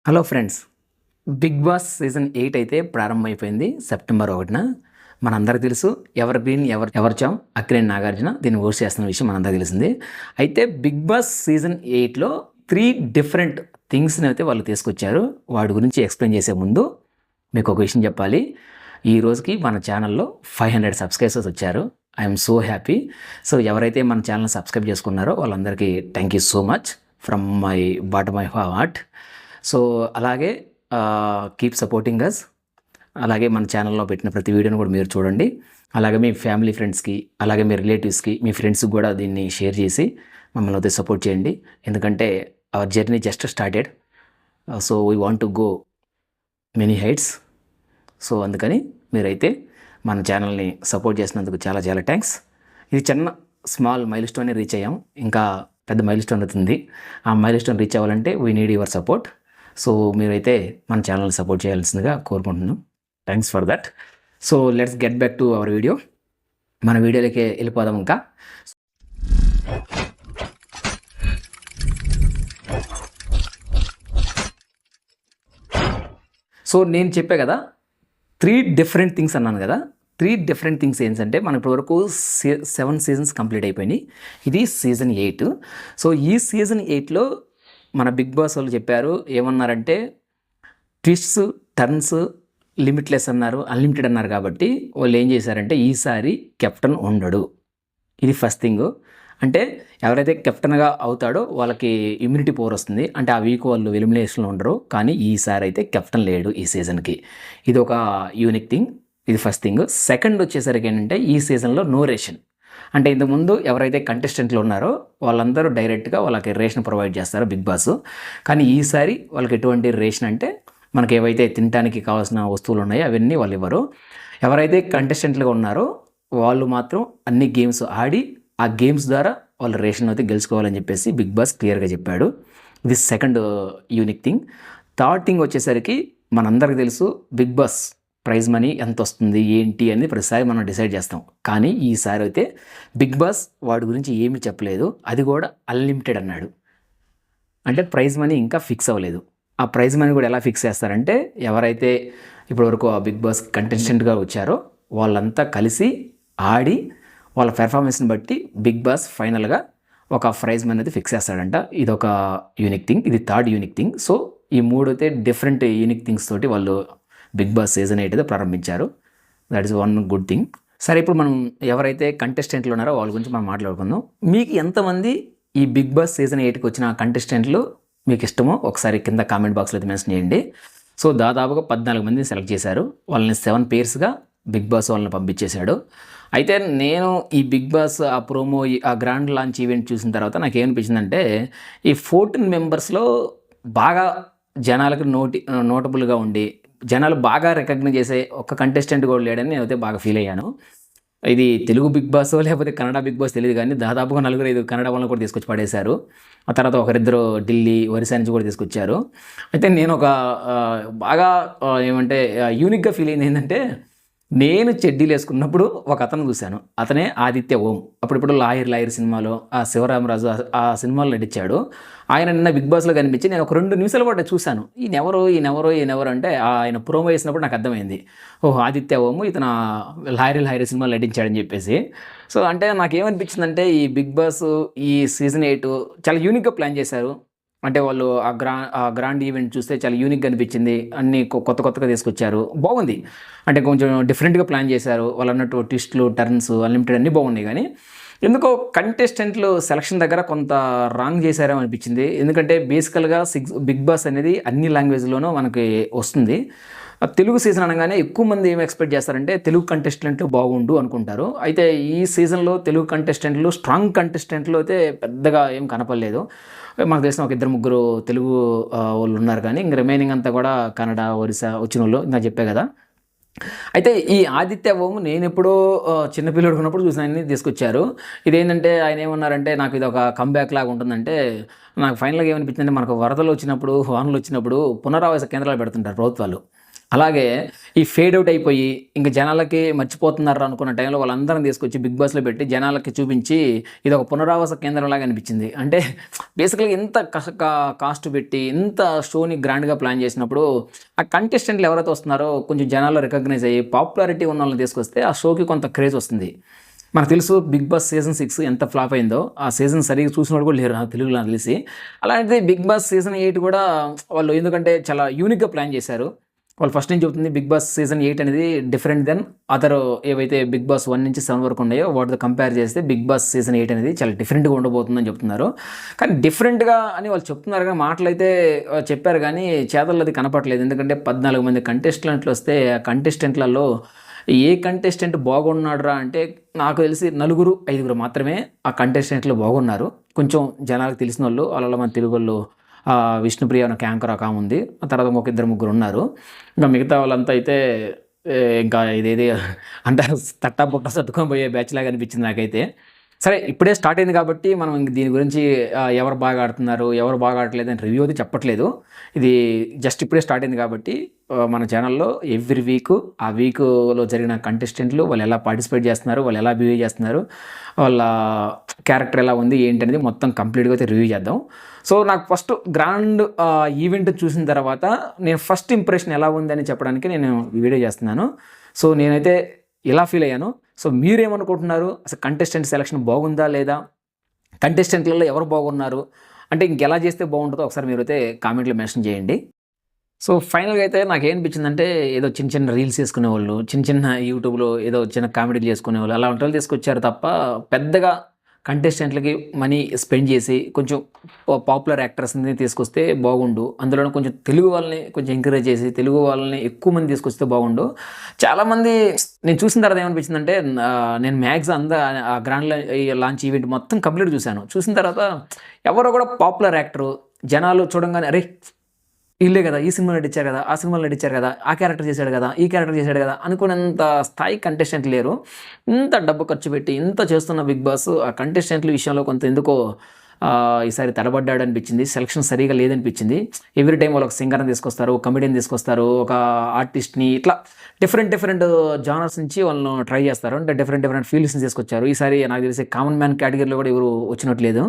Hello friends, big boss season 8 అయితే ప్రారంభమైపోయింది September 1న. మనందరికీ తెలుసు evergreen ever charm Akkineni Nagarjuna దీన్ని హోస్ట్ చేస్తున్న విషయం మనందరికీ తెలిసింది. అయితే బిగ్ బాస్ సీజన్ 8లో 3 డిఫరెంట్ థింగ్స్ని అయితే వాళ్ళు తీసుకొచ్చారు. వాటి గురించి ఎక్స్ప్లెయిన్ చేసే ముందు మీకు ఒక విషయం చెప్పాలి. ఈ రోజుకి మన ఛానల్లో 500 సబ్స్క్రైబర్స్ వచ్చారు. I'm so happy. సో ఎవరైతే మన ఛానల్ సబ్స్క్రైబ్ చేసుకున్నారో వాళ్ళందరికీ thank you so much from my bottom my heart. So అలాగే కీప్ సపోర్టింగ్ అస్. అలాగే మన ఛానల్లో పెట్టిన ప్రతి వీడియోని కూడా మీరు చూడండి. అలాగే మీ ఫ్యామిలీ ఫ్రెండ్స్కి, అలాగే మీ రిలేటివ్స్కి, మీ ఫ్రెండ్స్కి కూడా దీన్ని షేర్ చేసి మమ్మల్ని అయితే సపోర్ట్ చేయండి. ఎందుకంటే our journey just started. So we want to go many heights. So అందుకని మీరైతే మన ఛానల్ని సపోర్ట్ చేసినందుకు చాలా చాలా థ్యాంక్స్. ఇది చిన్న స్మాల్ మైల్ స్టోన్ని రీచ్ అయ్యాం. ఇంకా పెద్ద మైల్ స్టోన్ అవుతుంది. ఆ మైల్ స్టోన్ రీచ్ అవ్వాలంటే we need your support. So మీరైతే మన ఛానల్ని సపోర్ట్ చేయాల్సిందిగా కోరుకుంటున్నాం. Thanks for that. So let's get back to our video. మన వీడియోలోకి వెళ్ళిపోదాం. ఇంకా సో నేను చెప్పే కదా 3 డిఫరెంట్ థింగ్స్ అన్నాను కదా. 3 డిఫరెంట్ థింగ్స్ ఏంటంటే మన ఇప్పటివరకు 7 సీజన్స్ కంప్లీట్ అయిపోయినాయి. ఇది సీజన్ 8. సో ఈ సీజన్ 8లో మన బిగ్ బాస్ వాళ్ళు చెప్పారు, ఏమన్నారంటే ట్విస్ట్స్, టర్న్స్ లిమిట్లెస్ అన్నారు, అన్లిమిటెడ్ అన్నారు. కాబట్టి వాళ్ళు ఏం చేశారంటే ఈసారి కెప్టెన్ ఉండడు. ఇది ఫస్ట్ థింగ్. అంటే ఎవరైతే కెప్టెన్గా అవుతాడో వాళ్ళకి ఇమ్యూనిటీ పవర్ వస్తుంది. అంటే ఆ వీక్ వాళ్ళు ఎలిమినేషన్లో ఉండరు. కానీ ఈసారి అయితే కెప్టెన్ లేడు ఈ సీజన్కి. ఇది ఒక యూనిక్ థింగ్. ఇది ఫస్ట్ థింగ్. సెకండ్ వచ్చేసరికి ఏంటంటే ఈ సీజన్లో నో రేషన్. అంటే ఇంతకుముందు ఎవరైతే కంటెస్టెంట్లు ఉన్నారో వాళ్ళందరూ డైరెక్ట్గా వాళ్ళకి రేషన్ ప్రొవైడ్ చేస్తారు బిగ్ బాస్. కానీ ఈసారి వాళ్ళకి ఎటువంటి రేషన్ అంటే మనకి ఏవైతే తినడానికి కావాల్సిన వస్తువులు ఉన్నాయో అవన్నీ వాళ్ళు ఇవ్వరు. ఎవరైతే కంటెస్టెంట్లుగా ఉన్నారో వాళ్ళు మాత్రం అన్ని గేమ్స్ ఆడి ఆ గేమ్స్ ద్వారా వాళ్ళు రేషన్ అయితే గెలుచుకోవాలని చెప్పేసి బిగ్ బాస్ క్లియర్గా చెప్పాడు. ఇది second unique thing. Third thing వచ్చేసరికి మనందరికీ తెలుసు బిగ్ బాస్ ప్రైజ్ మనీ ఎంత వస్తుంది ఏంటి అని ప్రతిసారి మనం డిసైడ్ చేస్తాం. కానీ ఈసారి అయితే బిగ్ బాస్ వాడి గురించి ఏమీ చెప్పలేదు. అది కూడా అన్లిమిటెడ్ అన్నాడు. అంటే ప్రైజ్ మనీ ఇంకా ఫిక్స్ అవ్వలేదు. ఆ ప్రైజ్ మనీ కూడా ఎలా ఫిక్స్ చేస్తారంటే ఎవరైతే ఇప్పటివరకు ఆ బిగ్ బాస్ కంటెస్టెంట్గా వచ్చారో వాళ్ళంతా కలిసి ఆడి వాళ్ళ పెర్ఫార్మెన్స్ని బట్టి బిగ్ బాస్ ఫైనల్గా ఒక ప్రైజ్ మనీ అయితే ఫిక్స్ చేస్తాడంట. ఇది ఒక యూనిక్ థింగ్. ఇది థర్డ్ యూనిక్ థింగ్. సో ఈ మూడు అయితే డిఫరెంట్ యూనిక్ థింగ్స్ తోటి వాళ్ళు బిగ్ బాస్ సీజన్ 8 అయితే ప్రారంభించారు. That is one good thing. సరే, ఇప్పుడు మనం ఎవరైతే కంటెస్టెంట్లు ఉన్నారో వాళ్ళ గురించి మనం మాట్లాడుకుందాం. మీకు ఎంతమంది ఈ బిగ్ బాస్ సీజన్ 8కి వచ్చిన కంటెస్టెంట్లు మీకు ఇష్టమో ఒకసారి కింద కామెంట్ బాక్స్లో అయితే మెన్షన్ చేయండి. సో దాదాపుగా 14 మందిని సెలెక్ట్ చేశారు. వాళ్ళని 7 పేర్స్గా బిగ్ బాస్ వాళ్ళని పంపించేశాడు. అయితే నేను ఈ బిగ్ బాస్ ఆ ప్రోమో ఆ గ్రాండ్ లాంచ్ ఈవెంట్ చూసిన తర్వాత నాకు ఏమనిపించిందంటే ఈ 14 మెంబర్స్లో బాగా జనాలకు నోటబుల్గా ఉండి జనాలు బాగా రికగ్నైజ్ చేసే ఒక కంటెస్టెంట్ కూడా లేడని నేనైతే బాగా ఫీల్ అయ్యాను. ఇది తెలుగు బిగ్ బాస్ లేకపోతే కన్నడ బిగ్ బాస్ తెలియదు, కానీ దాదాపుగా 4-5 కన్నడ వాళ్ళని కూడా తీసుకొచ్చి పడేశారు. ఆ తర్వాత ఒకరిద్దరు ఢిల్లీ, ఒరిస్సా నుంచి కూడా తీసుకొచ్చారు. అయితే నేను ఒక బాగా ఏమంటే యూనిక్గా ఫీల్ అయింది ఏంటంటే నేను చెడ్డీలు వేసుకున్నప్పుడు ఒక అతను చూశాను. అతనే ఆదిత్య ఓం. అప్పుడిప్పుడు లాయర్ సినిమాలో ఆ శివరామరాజు ఆ సినిమాలో నటించాడు. ఆయన నిన్న బిగ్ బాస్లో కనిపించి నేను ఒక 2 నిమిషాల పాటు చూశాను. ఈయనెవరు అంటే ఆయన ప్రోమో వేసినప్పుడు నాకు అర్థమైంది, ఓహో ఆదిత్య ఓము ఇతను లాయర్ సినిమాలో నటించాడని చెప్పేసి. సో అంటే నాకేమనిపించిందంటే ఈ బిగ్ బాస్ ఈ సీజన్ 8 చాలా యూనిక్గా ప్లాన్ చేశారు. అంటే వాళ్ళు ఆ గ్రాండ్ ఈవెంట్ చూస్తే చాలా యూనిక్గా అనిపించింది. అన్నీ కొత్తగా తీసుకొచ్చారు. బాగుంది. అంటే కొంచెం డిఫరెంట్గా ప్లాన్ చేశారు. వాళ్ళు అన్నట్టు ట్విస్ట్లు, టర్న్స్, అన్లిమిటెడ్ అన్నీ బాగున్నాయి. కానీ ఎందుకో కంటెస్టెంట్లు సెలక్షన్ దగ్గర కొంత రాంగ్ చేశారేమో అనిపించింది. ఎందుకంటే బేసికల్గా బిగ్ బాస్ అనేది అన్ని లాంగ్వేజ్లోనూ మనకి వస్తుంది. తెలుగు సీజన్ అనగానే ఎక్కువ మంది ఏం ఎక్స్పెక్ట్ చేస్తారంటే తెలుగు కంటెస్టెంట్లు బాగుండు అనుకుంటారు. అయితే ఈ సీజన్లో తెలుగు కంటెస్టెంట్లు, స్ట్రాంగ్ కంటెస్టెంట్లు అయితే పెద్దగా ఏం కనపడలేదు. మాకు తెలిసిన ఒక 2-3 తెలుగు వాళ్ళు ఉన్నారు. కానీ ఇంక రిమైనింగ్ అంతా కూడా కన్నడ, ఒరిస్సా వచ్చిన వాళ్ళు నాకు చెప్పే కదా. అయితే ఈ ఆదిత్య ఓం నేను ఎప్పుడో చిన్నపిల్లడు ఉన్నప్పుడు చూసిన ఆయన్ని తీసుకొచ్చారు. ఇదేంటంటే ఆయన ఏమన్నారంటే నాకు ఇది ఒక కంబ్యాక్ లాగా ఉంటుందంటే నాకు ఫైనల్గా ఏమనిపించిందంటే మనకు వరదలు వచ్చినప్పుడు, వానలు వచ్చినప్పుడు పునరావాస కేంద్రాలు పెడుతుంటారు ప్రభుత్వాలు. అలాగే ఈ ఫేడ్ అవుట్ అయిపోయి ఇంక జనాలకి మర్చిపోతున్నారు అనుకున్న టైంలో వాళ్ళందరిని తీసుకొచ్చి బిగ్ బాస్లో పెట్టి జనాలకి చూపించి ఇది ఒక పునరావాస కేంద్రంలాగా అనిపించింది. అంటే బేసికల్గా ఇంత కాస్ట్ పెట్టి ఇంత షోని గ్రాండ్గా ప్లాన్ చేసినప్పుడు ఆ కంటెస్టెంట్లు ఎవరైతే వస్తున్నారో కొంచెం జనాల్లో రికగ్నైజ్ అయ్యి పాపులారిటీ ఉన్న వాళ్ళని తీసుకొస్తే ఆ షోకి కొంత క్రేజ్ వస్తుంది. మనకు తెలుసు బిగ్ బాస్ సీజన్ 6 ఎంత ఫ్లాప్ అయిందో. ఆ సీజన్ సరిగ్గా చూసిన వాళ్ళు కూడా లేరు నాకు తెలుగులో నాకు తెలిసి. అలాంటిది బిగ్ బాస్ సీజన్ 8 కూడా వాళ్ళు ఎందుకంటే చాలా యూనిక్గా ప్లాన్ చేశారు. వాళ్ళు ఫస్ట్ నుంచి చెబుతుంది బిగ్ బాస్ సీజన్ 8 అనేది డిఫరెంట్ దెన్ అదర్ ఏవైతే బిగ్ బాస్ 1 నుంచి 7 వరకు ఉన్నాయో వాటితో కంపేర్ చేస్తే బిగ్ బాస్ సీజన్ 8 అనేది చాలా డిఫరెంట్గా ఉండబోతుందని చెప్తున్నారు. కానీ డిఫరెంట్గా అని వాళ్ళు చెప్తున్నారు కానీ మాటలైతే చెప్పారు కానీ చేతల్లో అది కనపడలేదు. ఎందుకంటే 14 మంది కంటెస్టెంట్లు వస్తే ఆ కంటెస్టెంట్లలో ఏ కంటెస్టెంట్ బాగున్నాడురా అంటే నాకు తెలిసి 4-5 మాత్రమే ఆ కంటెస్టెంట్లు బాగున్నారు. కొంచెం జనాలకు తెలిసిన వాళ్ళు వాళ్ళ మన తెలుగు వాళ్ళు విష్ణుప్రియ అనే యాంకర్ ఒక ఆమె ఉంది. ఆ తర్వాత ఒక 2-3 ఉన్నారు. ఇంకా మిగతా వాళ్ళంతా అయితే ఇంకా ఇదేది అంటే తట్టా బుట్ట సర్దుకొని పోయే బ్యాచ్ లాగా అనిపించింది నాకైతే. సరే ఇప్పుడే స్టార్ట్ అయింది కాబట్టి మనం ఇంక దీని గురించి ఎవరు బాగా ఆడుతున్నారు ఎవరు బాగా ఆడట్లేదు అని రివ్యూ అది చెప్పట్లేదు. ఇది జస్ట్ ఇప్పుడే స్టార్ట్ అయింది కాబట్టి మన ఛానల్లో ఎవ్రీ వీక్ ఆ వీక్లో జరిగిన కంటెస్టెంట్లు వాళ్ళు ఎలా పార్టిసిపేట్ చేస్తున్నారు, వాళ్ళు ఎలా బిహేవ్ చేస్తున్నారు, వాళ్ళ క్యారెక్టర్ ఎలా ఉంది ఏంటి అనేది మొత్తం కంప్లీట్గా అయితే రివ్యూ చేద్దాం. సో నాకు ఫస్ట్ గ్రాండ్ ఈవెంట్ చూసిన తర్వాత నేను ఫస్ట్ ఇంప్రెషన్ ఎలా ఉంది అని చెప్పడానికి నేను ఈ వీడియో చేస్తున్నాను. సో నేనైతే ఇలా ఫీల్ అయ్యాను. సో మీరేమనుకుంటున్నారు? అసలు కంటెస్టెంట్ సెలక్షన్ బాగుందా లేదా, కంటెస్టెంట్లలో ఎవరు బాగున్నారు అంటే ఇంకెలా చేస్తే బాగుంటుందో ఒకసారి మీరైతే కామెంట్లో మెన్షన్ చేయండి. సో ఫైనల్గా అయితే నాకు ఏమనిపించిందంటే ఏదో చిన్న చిన్న రీల్స్ చేసుకునేవాళ్ళు, చిన్న చిన్న యూట్యూబ్లో ఏదో చిన్న కామెడీలు చేసుకునేవాళ్ళు అలా వాళ్ళు తీసుకొచ్చారు తప్ప పెద్దగా కంటెస్టెంట్లకి మనీ స్పెండ్ చేసి కొంచెం పాపులర్ యాక్టర్స్ని తీసుకొస్తే బాగుండు. అందులోనే కొంచెం తెలుగు వాళ్ళని కొంచెం ఎంకరేజ్ చేసి తెలుగు వాళ్ళని ఎక్కువ మంది తీసుకొస్తే బాగుండు. చాలామంది నేను చూసిన తర్వాత ఏమనిపించిందంటే నేను మ్యాక్స్ ఆ గ్రాండ్ లాంచ్ ఈవెంట్ మొత్తం కంప్లీట్ చూశాను. చూసిన తర్వాత ఎవరో కూడా పాపులర్ యాక్టరు జనాలు చూడంగానే అరే వీళ్ళే కదా, ఈ సినిమాలో నటించారు కదా, ఆ సినిమాలో నటించారు కదా, ఆ క్యారెక్టర్ చేశాడు కదా, ఈ క్యారెక్టర్ చేశాడు కదా అనుకునేంత స్థాయి కంటెస్టెంట్ లేరు. ఇంత డబ్బు ఖర్చు పెట్టి ఇంత చేస్తున్న బిగ్ బాస్ ఆ కంటెస్టెంట్ల విషయంలో కొంత ఎందుకో ఈసారి తడబడ్డాడు అనిపించింది. సెలక్షన్ సరిగా లేదనిపించింది. ఎవ్రీ టైం వాళ్ళు ఒక సింగర్ని తీసుకొస్తారు, కమెడియన్ తీసుకొస్తారు, ఒక ఆర్టిస్ట్ని, ఇట్లా డిఫరెంట్ జానర్స్ నుంచి వాళ్ళను ట్రై చేస్తారు. అంటే డిఫరెంట్ ఫీల్డ్స్ని తీసుకొచ్చారు. ఈసారి నాకు తెలిసి కామన్ మ్యాన్ కేటగిరీలో కూడా ఎవరు వచ్చినట్లేదు.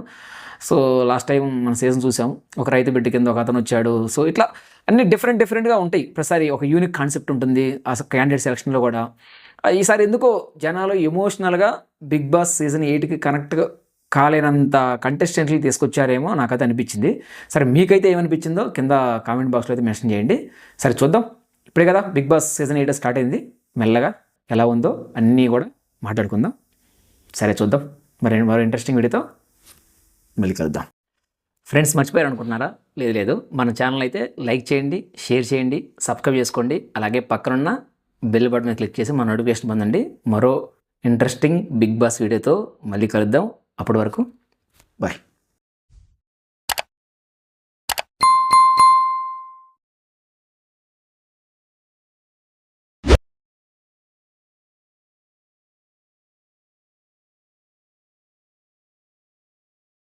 సో లాస్ట్ టైం మన సీజన్ చూసాం, ఒక రైతు బిడ్డ కింద ఒక అతను వచ్చాడు. సో ఇట్లా అన్ని డిఫరెంట్గా ఉంటాయి. ప్రతిసారి ఒక యూనిక్ కాన్సెప్ట్ ఉంటుంది ఆ క్యాండిడేట్ సెలక్షన్లో కూడా. ఈసారి ఎందుకో జనాలు ఎమోషనల్గా బిగ్ బాస్ సీజన్ 8కి కనెక్ట్గా కాలేనంత కంటెస్టెంట్లు తీసుకొచ్చారేమో నాకైతే అనిపించింది. సరే మీకైతే ఏమనిపించిందో కింద కామెంట్ బాక్స్లో అయితే మెన్షన్ చేయండి. సరే చూద్దాం, ఇప్పుడే కదా బిగ్ బాస్ సీజన్ 8 స్టార్ట్ అయింది. మెల్లగా ఎలా ఉందో అన్నీ కూడా మాట్లాడుకుందాం. సరే చూద్దాం, మరో ఇంట్రెస్టింగ్ వీడియోతో మళ్ళీ కలుద్దాం. ఫ్రెండ్స్ మర్చిపోయారు అనుకుంటున్నారా? లేదు, మన ఛానల్ అయితే లైక్ చేయండి, షేర్ చేయండి, సబ్స్క్రైబ్ చేసుకోండి. అలాగే పక్కనున్న బెల్ బటన్ మీద క్లిక్ చేసి మన నోటిఫికేషన్ పొందండి. మరో ఇంట్రెస్టింగ్ బిగ్ బాస్ వీడియోతో మళ్ళీ కలుద్దాం. అప్పటి వరకు బాయ్.